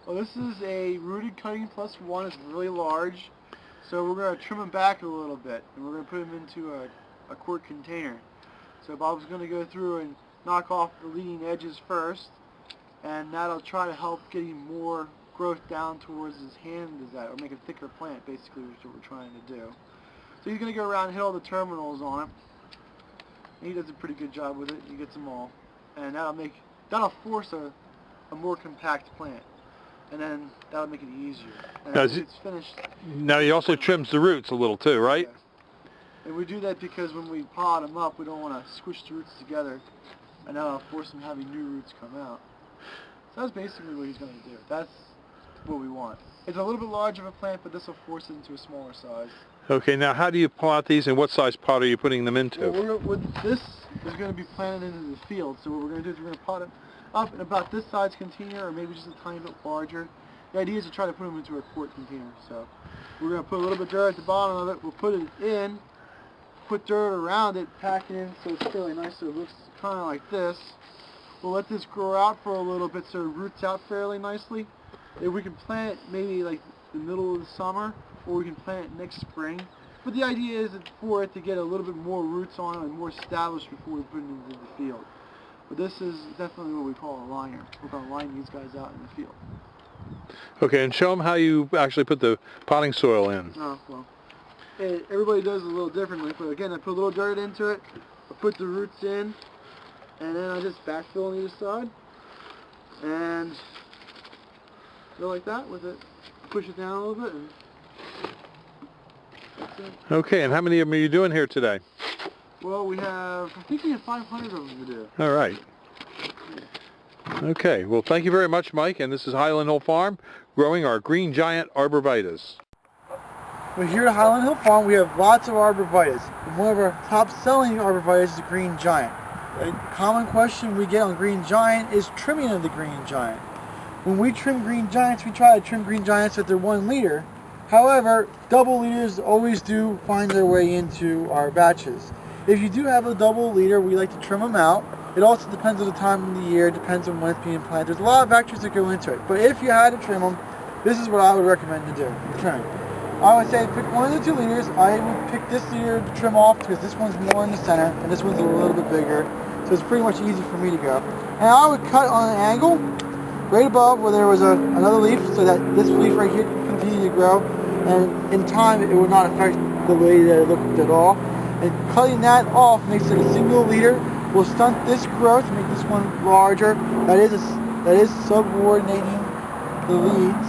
Well, this is a rooted cutting plus one. It's really large. So we're going to trim them back a little bit, and we're going to put them into a quart container. So Bob's going to go through and knock off the leading edges first, and that'll try to help getting more growth down towards his hand is that, or make a thicker plant, basically, which is what we're trying to do. So he's going to go around and hit all the terminals on it. And he does a pretty good job with it. He gets them all. And that'll force a more compact plant. And then that'll make it easier. And now, it's finished. Now he also trims the roots a little too, right? Yes. And we do that because when we pot them up, we don't want to squish the roots together, and that'll force them having new roots come out. So that's basically what he's going to do. That's what we want. It's a little bit larger of a plant, but this will force it into a smaller size. Okay, now how do you pot these, and what size pot are you putting them into? Well, this is going to be planted into the field, so what we're going to do is we're going to pot it up in about this size container, or maybe just a tiny bit larger. The idea is to try to put them into a quart container. So we're going to put a little bit of dirt at the bottom of it. We'll put it in, put dirt around it, pack it in so it's fairly nice, so it looks kind of like this. We'll let this grow out for a little bit so it roots out fairly nicely. If we can plant it maybe like the middle of the summer, or we can plant it next spring. But the idea is for it to get a little bit more roots on it and more established before we put it into the field. But this is definitely what we call a liner. We're going to line these guys out in the field. Okay, and show them how you actually put the potting soil in. Oh, well, everybody does it a little differently. But again, I put a little dirt into it, I put the roots in, and then I just backfill on either side. And go like that with it. Push it down a little bit. And that's it. Okay, and how many of them are you doing here today? Well, I think we have 500 of them to do. All right. Okay, well thank you very much, Mike, and this is Highland Hill Farm, growing our green giant arborvitaes. Well, here at Highland Hill Farm we have lots of arborvitaes. And one of our top selling arborvitaes is the green giant. A common question we get on green giant is trimming of the green giant. When we trim green giants, we try to trim green giants at their 1 liter. However, double liters always do find their way into our batches. If you do have a double liter, we like to trim them out. It also depends on the time of the year, depends on when it's being planted. There's a lot of factors that go into it. But if you had to trim them, this is what I would recommend to do. Trim. I would say pick one of the 2 liters. I would pick this liter to trim off because this one's more in the center and this one's a little bit bigger. So it's pretty much easy for me to go. And I would cut on an angle right above where there was another leaf so that this leaf right here can continue to grow. And in time, it would not affect the way that it looked at all. And cutting that off makes it a single liter. Will stunt this growth, make this one larger. That is subordinating the leads.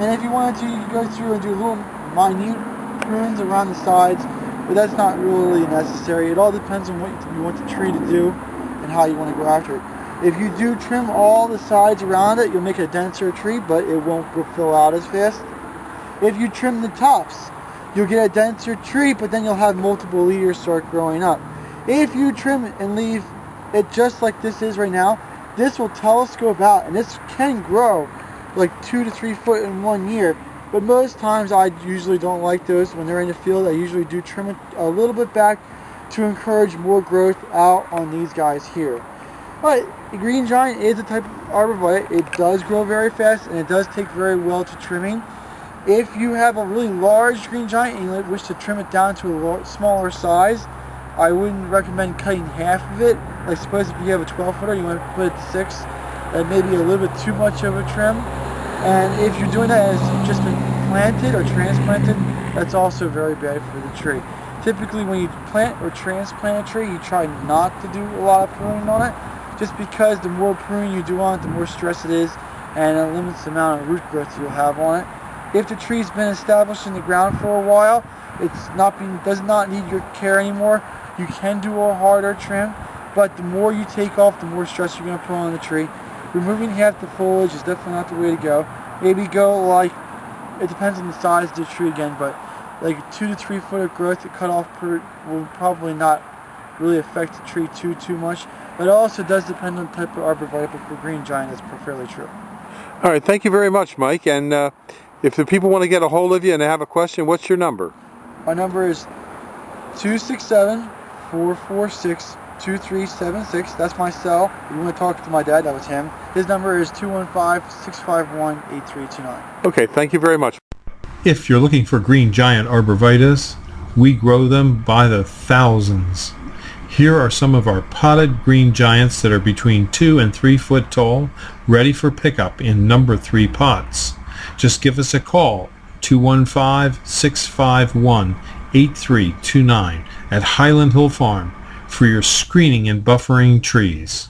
And if you wanted to, you could go through and do little minute prunes around the sides, but that's not really necessary. It all depends on what you want the tree to do and how you want to go after it. If you do trim all the sides around it, you'll make a denser tree, but it won't fill out as fast. If you trim the tops, you'll get a denser tree, but then you'll have multiple leaves start growing up. If you trim it and leave it just like this is right now, this will telescope out, and this can grow like 2 to 3 foot in 1 year. But most times I usually don't like those. When they're in the field, I usually do trim it a little bit back to encourage more growth out on these guys here. But the green giant is a type of arborvitae. It does grow very fast, and it does take very well to trimming. If you have a really large green giant and you wish to trim it down to a smaller size, I wouldn't recommend cutting half of it. Like suppose if you have a 12-footer, you want to put it to 6, that may be a little bit too much of a trim. And if you're doing that as just been planted or transplanted, that's also very bad for the tree. Typically when you plant or transplant a tree, you try not to do a lot of pruning on it, just because the more pruning you do on it, the more stress it is, and it limits the amount of root growth you'll have on it. If the tree's been established in the ground for a while, does not need your care anymore. You can do a harder trim, but the more you take off, the more stress you're going to put on the tree. Removing half the foliage is definitely not the way to go. Maybe go like, it depends on the size of the tree again, but like 2 to 3 foot of growth to cut off will probably not really affect the tree too much. But it also does depend on the type of arborvitae, but for green giant that's fairly true. All right, thank you very much, Mike. And if the people want to get a hold of you and they have a question, what's your number? My number is 267-446 2376. That's my cell. If you want to talk to my dad, that was him. His number is 215-651-8329. Okay, thank you very much. If you're looking for green giant arborvitaes, we grow them by the thousands. Here are some of our potted green giants that are between 2 and 3 foot tall, ready for pickup in number 3 pots. Just give us a call, 215-651-8329 at Highland Hill Farm for your screening and buffering trees.